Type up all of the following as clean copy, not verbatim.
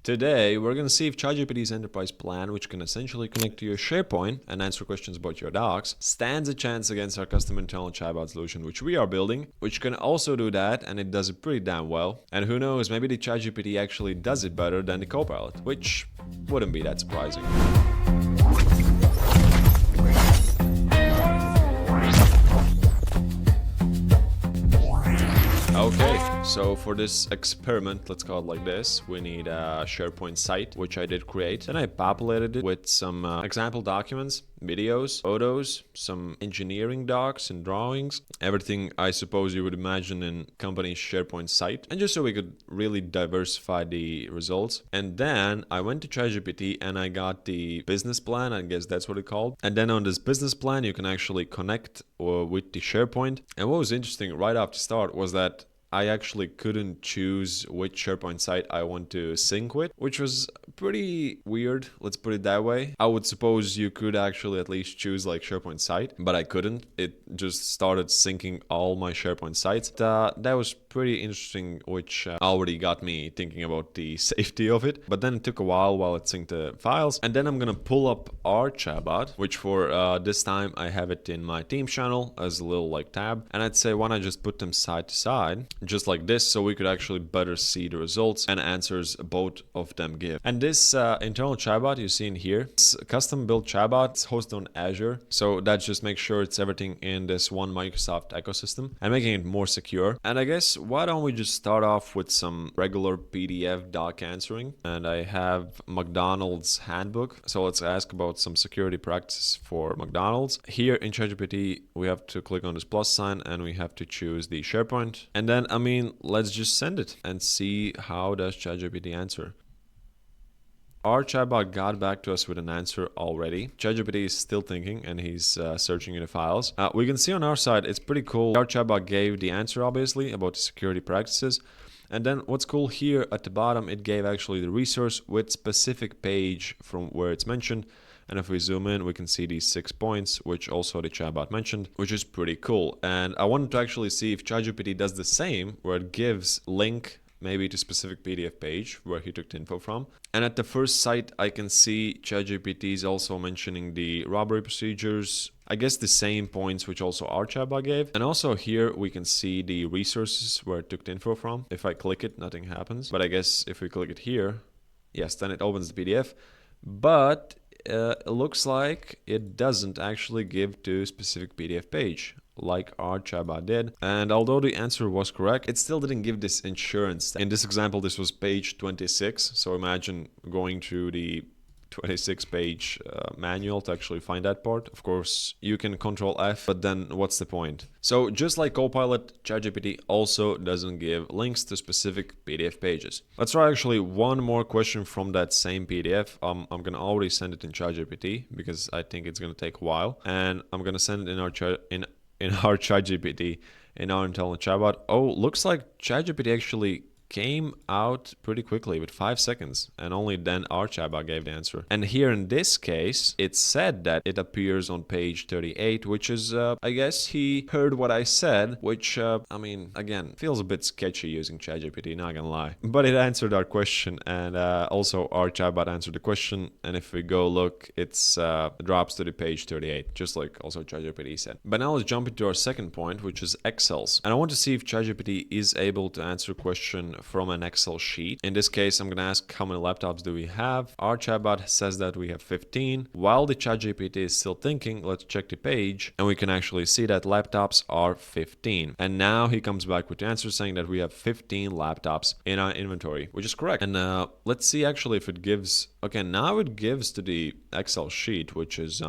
Today, we're going to see if ChatGPT's Enterprise plan, which can essentially connect to your SharePoint and answer questions about your docs, stands a chance against our custom internal chatbot solution, which we are building, which can also do that, and it does it pretty damn well. And who knows, maybe the ChatGPT actually does it better than the Copilot, which wouldn't be that surprising. Okay, so for this experiment, let's call it like this, we need a SharePoint site, which I did create. Then I populated it with some example documents, videos, photos, some engineering docs and drawings, everything I suppose you would imagine in company's SharePoint site, and just so we could really diversify the results. And then I went to ChatGPT and I got the business plan, I guess that's what it's called. And then on this business plan, you can actually connect with the SharePoint. And what was interesting right off the start was that I actually couldn't choose which SharePoint site I want to sync with, which was pretty weird, let's put it that way. I would suppose you could actually at least choose like SharePoint site, but I couldn't. It just started syncing all my SharePoint sites. That was pretty interesting, which already got me thinking about the safety of it. But then it took a while it synced the files. And then I'm gonna pull up our chatbot, which for this time I have it in my Teams channel as a little like tab. And I'd say, why not just put them side to side, just like this, so we could actually better see the results and answers both of them give. And this internal chatbot you see in here, it's a custom built chatbot. It's hosted on Azure, so that just makes sure it's everything in this one Microsoft ecosystem and making it more secure. And I guess why don't we just start off with some regular PDF doc answering. And I have McDonald's handbook, so let's ask about some security practices for McDonald's. Here in ChatGPT we have to click on this plus sign and we have to choose the SharePoint, and then let's just send it and see how does ChatGPT answer. Our chatbot got back to us with an answer already. ChatGPT is still thinking and he's searching in the files. We can see on our side, it's pretty cool. Our chatbot gave the answer, obviously, about the security practices. And then what's cool here at the bottom, it gave actually the resource with specific page from where it's mentioned. And if we zoom in, we can see these 6 points, which also the chatbot mentioned, which is pretty cool. And I wanted to actually see if ChatGPT does the same, where it gives link maybe to specific PDF page where he took the info from. And at the first site, I can see ChatGPT is also mentioning the robbery procedures, I guess the same points which also our chatbot gave. And also here we can see the resources where it took the info from. If I click it, nothing happens. But I guess if we click it here, yes, then it opens the PDF. But it looks like it doesn't actually give to specific PDF page like our chatbot did. And although the answer was correct, it still didn't give this insurance. In this example, this was page 26. So imagine going through the 26 page manual to actually find that part. Of course, you can Control F, but then what's the point? So just like Copilot, ChatGPT also doesn't give links to specific PDF pages. Let's try actually one more question from that same PDF. I'm gonna already send it in ChatGPT because I think it's gonna take a while, and I'm gonna send it in our ChatGPT in our internal chatbot. Oh, looks like ChatGPT actually came out pretty quickly with 5 seconds, and only then our chatbot gave the answer. And here in this case, it said that it appears on page 38, which is, I guess he heard what I said, which, again, feels a bit sketchy using ChatGPT, not gonna lie. But it answered our question, and also our chatbot answered the question, and if we go look, it drops to the page 38, just like also ChatGPT said. But now let's jump into our second point, which is Excels. And I want to see if ChatGPT is able to answer a question from an Excel sheet. In this case, I'm gonna ask how many laptops do we have. Our chatbot says that we have 15. While the ChatGPT is still thinking, let's check the page, and we can actually see that laptops are 15. And now he comes back with the answer saying that we have 15 laptops in our inventory, which is correct. And let's see actually if it gives, okay, now it gives to the Excel sheet, which is,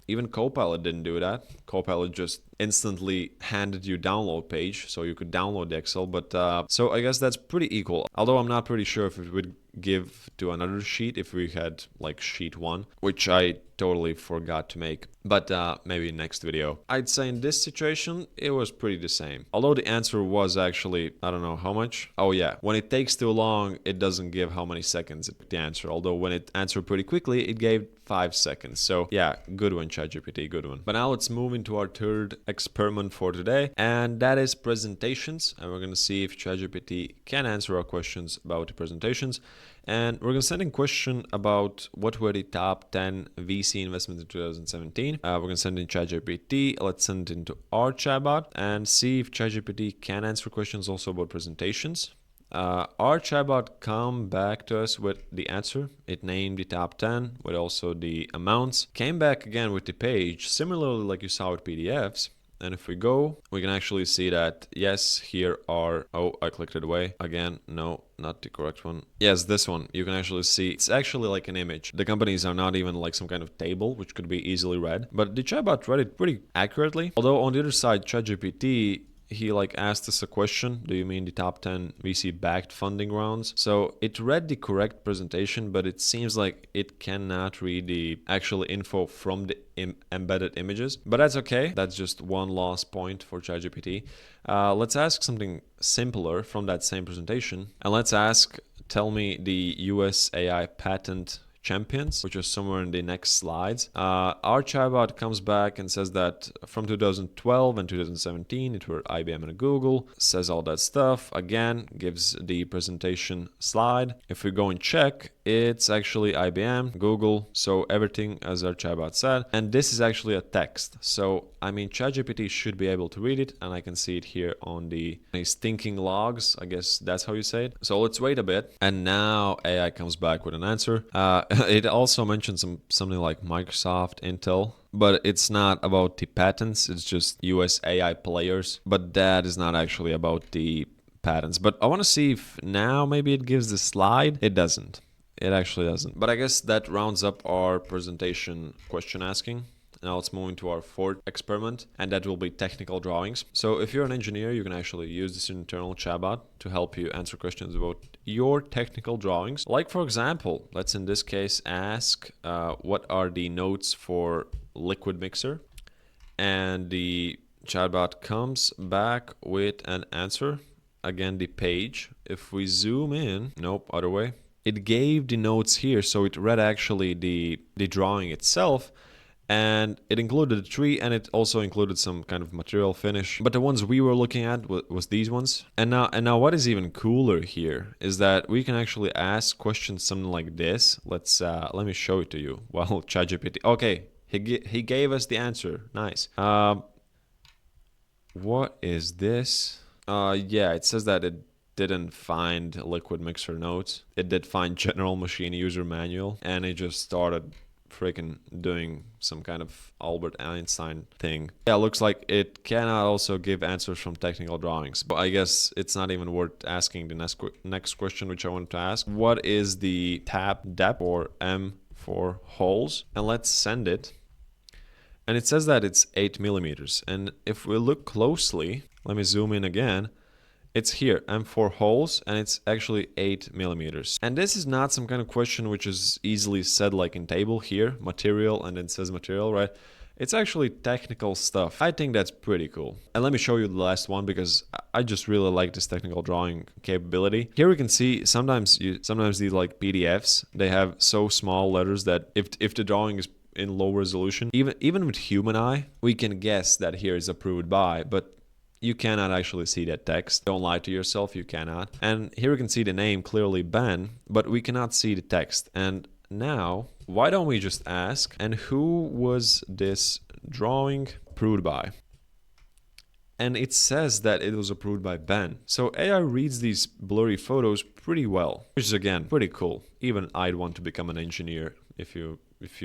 even Copilot didn't do that. Copilot just instantly handed you download page so you could download the Excel, but so I guess that's pretty equal, although I'm not pretty sure if it would give to another sheet if we had like sheet 1, which I totally forgot to make, but maybe next video. I'd say in this situation it was pretty the same, although the answer was actually, I don't know how much. Oh yeah, when it takes too long it doesn't give how many seconds it the answer, although when it answered pretty quickly it gave 5 seconds. So yeah, good one ChatGPT, good one. But now let's move into our third experiment for today, and that is presentations. And we're gonna see if ChatGPT can answer our questions about the presentations. And we're going to send in a question about what were the top 10 VC investments in 2017. We're going to send in ChatGPT. Let's send it into our chatbot and see if ChatGPT can answer questions also about presentations. Our chatbot come back to us with the answer. It named the top 10 with also the amounts. Came back again with the page, similarly like you saw with PDFs. And if we go, we can actually see that, yes, here are, oh, I clicked it away. Again, no, not the correct one. Yes, this one. You can actually see, it's actually like an image. The companies are not even like some kind of table, which could be easily read. But the chatbot read it pretty accurately. Although on the other side, ChatGPT, he like asked us a question. Do you mean the top 10 VC backed funding rounds? So it read the correct presentation, but it seems like it cannot read the actual info from the embedded images. But that's okay. That's just one lost point for ChatGPT. Let's ask something simpler from that same presentation. And let's ask, tell me the US AI patent champions, which is somewhere in the next slides. Our chatbot comes back and says that from 2012 and 2017 it were IBM and Google, says all that stuff, again gives the presentation slide. If we go and check, it's actually IBM, Google, so everything as our chatbot said, and this is actually a text. So I mean, ChatGPT should be able to read it, and I can see it here on these thinking logs, I guess that's how you say it. So let's wait a bit, and now AI comes back with an answer. It also mentions something like Microsoft, Intel, but it's not about the patents, it's just US AI players, but that is not actually about the patents. But I want to see if now maybe it gives the slide. It doesn't. It actually doesn't. But I guess that rounds up our presentation question asking. Now let's move into our fourth experiment, and that will be technical drawings. So if you're an engineer, you can actually use this internal chatbot to help you answer questions about your technical drawings. Like for example, let's in this case ask what are the notes for liquid mixer, and the chatbot comes back with an answer. Again, the page. If we zoom in, nope, other way. It gave the notes here, so it read actually the drawing itself. And it included a tree, and it also included some kind of material finish. But the ones we were looking at was these ones. And now what is even cooler here is that we can actually ask questions something like this. Let me show it to you. Well, ChatGPT. Okay, he gave us the answer. Nice. What is this? Yeah, it says that it didn't find liquid mixer notes. It did find general machine user manual, and it just started freaking doing some kind of Albert Einstein thing. Yeah, looks like it cannot also give answers from technical drawings, but I guess it's not even worth asking the next question, which I wanted to ask. What is the tap depth, or M for holes? And let's send it. And it says that it's 8 millimeters. And if we look closely, let me zoom in again. It's here, M4 holes, and it's actually 8 millimeters. And this is not some kind of question which is easily said like in table here, material, and then it says material, right? It's actually technical stuff. I think that's pretty cool. And let me show you the last one, because I just really like this technical drawing capability. Here we can see sometimes these like PDFs, they have so small letters that if the drawing is in low resolution, even with human eye, we can guess that here is approved by, but you cannot actually see that text. Don't lie to yourself, you cannot. And here we can see the name, clearly Ben, but we cannot see the text. And now, why don't we just ask, and who was this drawing approved by? And it says that it was approved by Ben. So AI reads these blurry photos pretty well, which is again pretty cool. Even I'd want to become an engineer if you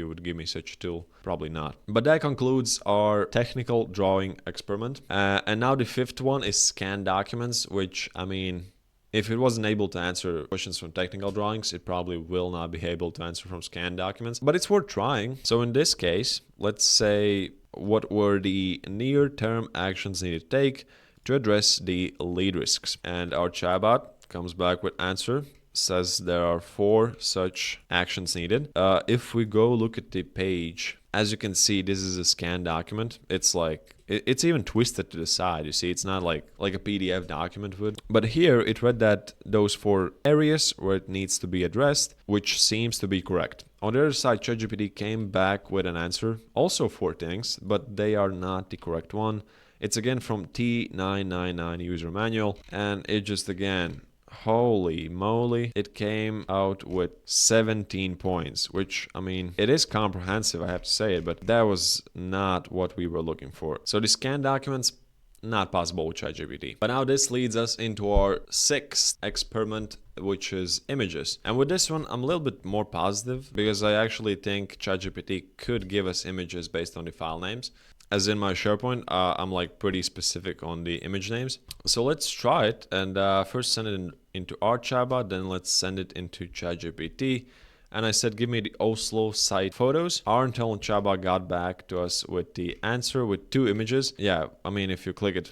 would give me such a tool. Probably not. But that concludes our technical drawing experiment. And now the fifth one is scan documents, which, I mean, if it wasn't able to answer questions from technical drawings, it probably will not be able to answer from scan documents, but it's worth trying. So in this case, let's say, what were the near-term actions needed to take to address the lead risks? And our chatbot comes back with answer, says there are 4 such actions needed. If we go look at the page, as you can see, this is a scan document. It's like, it's even twisted to the side. You see, it's not like a PDF document would. But here it read that those 4 areas where it needs to be addressed, which seems to be correct. On the other side, ChatGPT came back with an answer, also 4 things, but they are not the correct one. It's again from T999 user manual, and it just again holy moly, it came out with 17 points, which, I mean, it is comprehensive, I have to say it, but that was not what we were looking for. So the scan documents, not possible with ChatGPT. But now this leads us into our sixth experiment, which is images. And with this one, I'm a little bit more positive because I actually think ChatGPT could give us images based on the file names. As in my SharePoint, I'm like pretty specific on the image names. So let's try it and first send it into our chatbot, then let's send it into ChatGPT. And I said, give me the Oslo site photos. Our internal chatbot got back to us with the answer with 2 images. Yeah, I mean, if you click it,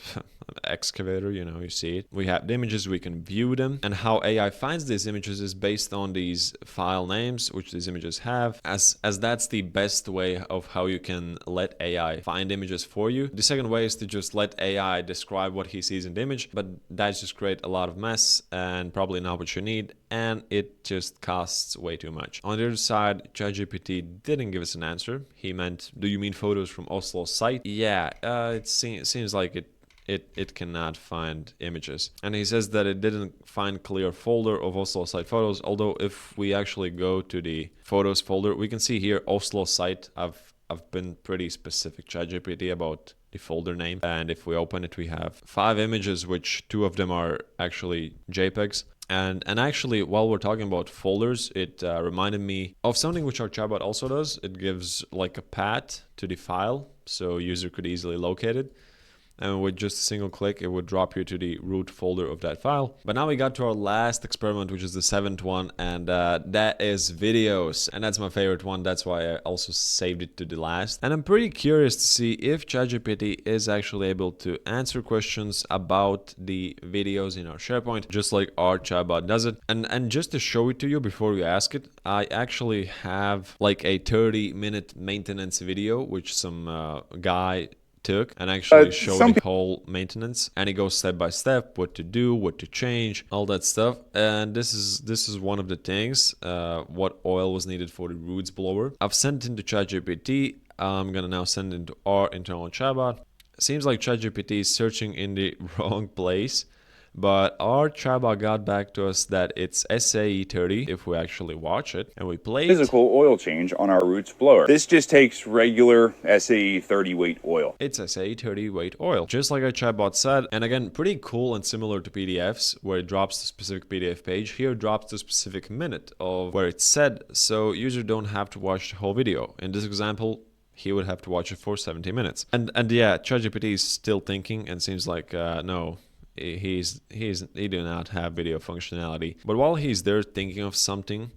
excavator, you know, you see it. We have the images, we can view them. And how AI finds these images is based on these file names, which these images have, as that's the best way of how you can let AI find images for you. The second way is to just let AI describe what he sees in the image, but that just creates a lot of mess and probably not what you need, and it just costs way too much. On the other side, ChatGPT didn't give us an answer. He meant, do you mean photos from Oslo site? Yeah, it seems like it cannot find images. And he says that it didn't find clear folder of Oslo site photos, although if we actually go to the photos folder, we can see here Oslo site. I've been pretty specific ChatGPT about the folder name, and if we open it, we have 5 images, which 2 of them are actually JPEGs. And actually, while we're talking about folders, it reminded me of something which our chatbot also does. It gives like a path to the file, so user could easily locate it. And with just a single click, it would drop you to the root folder of that file. But now we got to our last experiment, which is the 7th one, and that is videos. And that's my favorite one. That's why I also saved it to the last. And I'm pretty curious to see if ChatGPT is actually able to answer questions about the videos in our SharePoint, just like our chatbot does it. And just to show it to you before you ask it, I actually have like a 30-minute maintenance video, which some guy took and actually showed the whole maintenance, and it goes step by step, what to do, what to change, all that stuff. And this is one of the things, what oil was needed for the roots blower. I've sent it into ChatGPT. I'm gonna now send it into our internal chatbot. Seems like ChatGPT is searching in the wrong place, but our chatbot got back to us that it's SAE 30 if we actually watch it and we play it. Physical oil change on our roots blower. This just takes regular SAE 30 weight oil. It's SAE 30 weight oil, just like our chatbot said. And again, pretty cool and similar to PDFs where it drops the specific PDF page. Here it drops the specific minute of where it's said, so user don't have to watch the whole video. In this example, he would have to watch it for 70 minutes. And yeah, ChatGPT is still thinking and seems like no. He do not have video functionality. But while he's there thinking of something,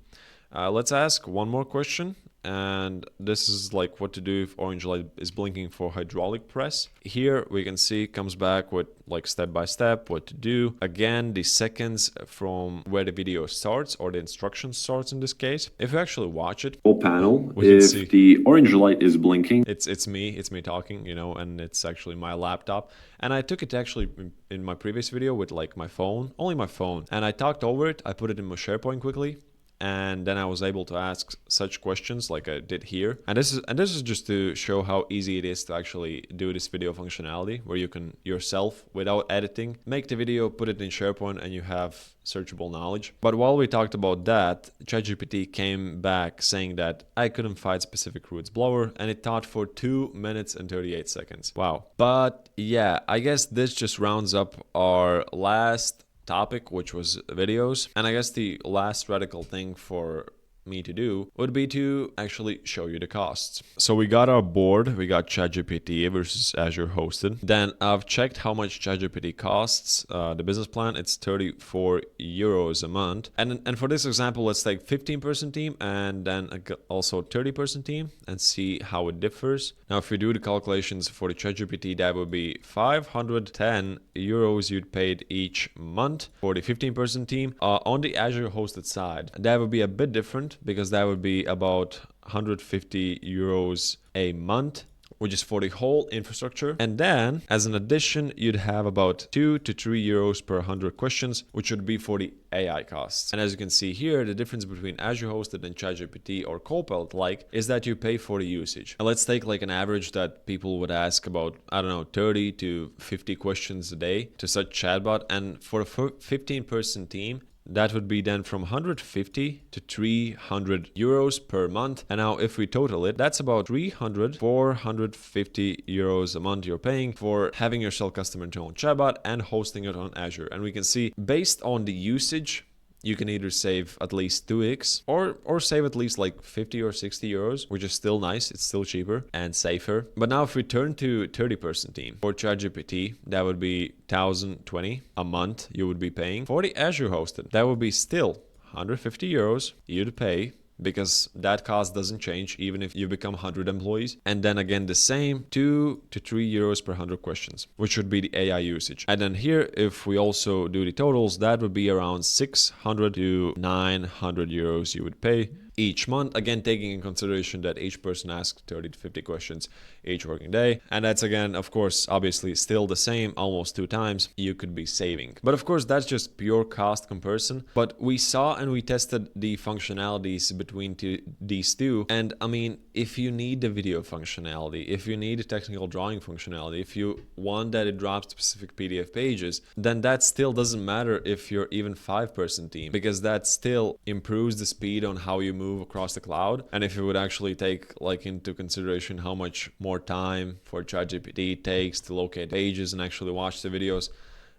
let's ask one more question. And this is like what to do if orange light is blinking for hydraulic press. Here we can see comes back with like step by step what to do. Again, the seconds from where the video starts, or the instruction starts in this case. If you actually watch it, full panel, if the orange light is blinking, it's me talking, you know, and it's actually my laptop. And I took it actually in my previous video with like my phone, only my phone, and I talked over it. I put it in my SharePoint quickly. And then I was able to ask such questions like I did here. And this is just to show how easy it is to actually do this video functionality, where you can yourself, without editing, make the video, put it in SharePoint, and you have searchable knowledge. But while we talked about that, ChatGPT came back saying that I couldn't find specific roots blower, and it thought for 2 minutes and 38 seconds. Wow. But yeah, I guess this just rounds up our last topic, which was videos. And I guess the last radical thing for me to do would be to actually show you the costs. So we got our board, we got ChatGPT versus Azure hosted. Then I've checked how much ChatGPT costs. The business plan, it's 34 euros a month. And for this example, let's take 15-person team and then also 30-person team and see how it differs. Now, if you do the calculations for the ChatGPT, that would be 510 euros you'd paid each month for the 15-person team. On the Azure hosted side, that would be a bit different, because that would be about 150 euros a month, which is for the whole infrastructure. And then as an addition, you'd have about 2 to 3 euros per 100 questions, which would be for the AI costs. And as you can see here, the difference between Azure hosted and ChatGPT or Copilot is that you pay for the usage. And let's take like an average that people would ask about, I don't know, 30 to 50 questions a day to such chatbot. And for a 15-person team, that would be then from 150 to 300 euros per month. And now if we total it, that's about 450 euros a month you're paying for having yourself custom internal chatbot and hosting it on Azure. And we can see based on the usage, you can either save at least 2x or save at least like 50 or 60 euros, which is still nice. It's still cheaper and safer. But now if we turn to 30-person team for ChatGPT, that would be 1,020 a month you would be paying. For the Azure hosted, that would be still 150 euros you'd pay, because that cost doesn't change even if you become 100 employees. And then again, the same 2 to 3 euros per 100 questions, which would be the AI usage. And then here, if we also do the totals, that would be around 600 to 900 euros you would pay each month, again taking in consideration that each person asks 30 to 50 questions each working day. And that's again, of course, obviously still the same, almost 2 times you could be saving. But of course, that's just pure cost comparison. But we saw and we tested the functionalities between these two. And I mean, if you need the video functionality, if you need the technical drawing functionality, if you want that it drops specific PDF pages, then that still doesn't matter if you're even 5-person team, because that still improves the speed on how you move across the cloud. And if you would actually take like into consideration how much more time for ChatGPT takes to locate pages and actually watch the videos,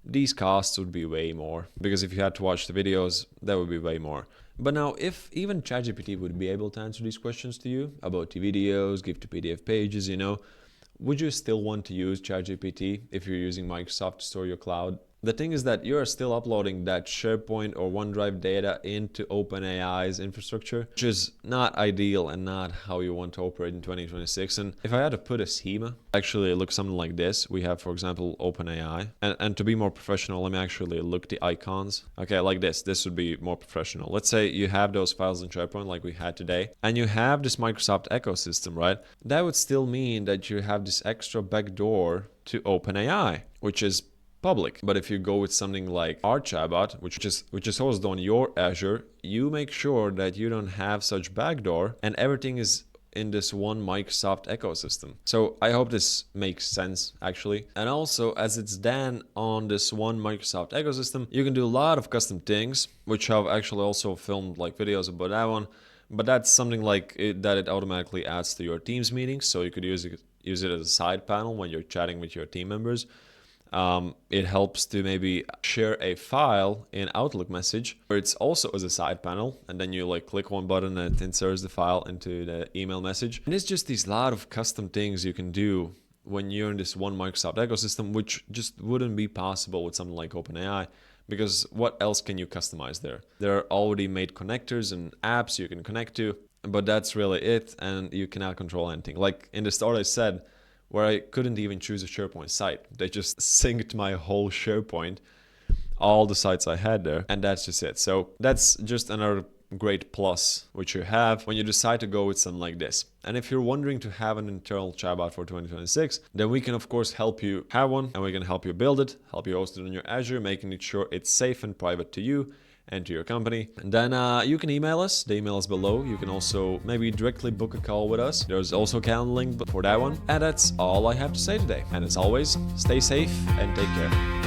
these costs would be way more, because if you had to watch the videos, that would be way more. But now if even ChatGPT would be able to answer these questions to you about the videos, give to PDF pages, would you still want to use ChatGPT if you're using Microsoft to store your cloud? The thing is that you're still uploading that SharePoint or OneDrive data into OpenAI's infrastructure, which is not ideal and not how you want to operate in 2026. And if I had to put a schema, actually it looks something like this. We have, for example, OpenAI. And to be more professional, let me actually look the icons. Okay, like this. This would be more professional. Let's say you have those files in SharePoint like we had today, and you have this Microsoft ecosystem, right? That would still mean that you have this extra backdoor to OpenAI, which is public. But if you go with something like our chatbot, which is hosted on your Azure, you make sure that you don't have such backdoor and everything is in this one Microsoft ecosystem. So I hope this makes sense actually. And also, as it's then on this one Microsoft ecosystem, you can do a lot of custom things, which I've actually also filmed like videos about that one. But that's something like that it automatically adds to your Teams meetings. So you could use it as a side panel when you're chatting with your team members. It helps to maybe share a file in Outlook message where it's also as a side panel, and then you like click one button and it inserts the file into the email message. And it's just these lot of custom things you can do when you're in this one Microsoft ecosystem, which just wouldn't be possible with something like OpenAI, because what else can you customize there? There are already made connectors and apps you can connect to, but that's really it, and you cannot control anything. Like in the start I said, where I couldn't even choose a SharePoint site. They just synced my whole SharePoint, all the sites I had there, and that's just it. So that's just another great plus which you have when you decide to go with something like this. And if you're wondering to have an internal chatbot for 2026, then we can of course help you have one, and we can help you build it, help you host it on your Azure, making it sure it's safe and private to you and to your company. And then you can email us. The email is below. You can also maybe directly book a call with us. There's also a calendar link for that one. And that's all I have to say today. And as always, stay safe and take care.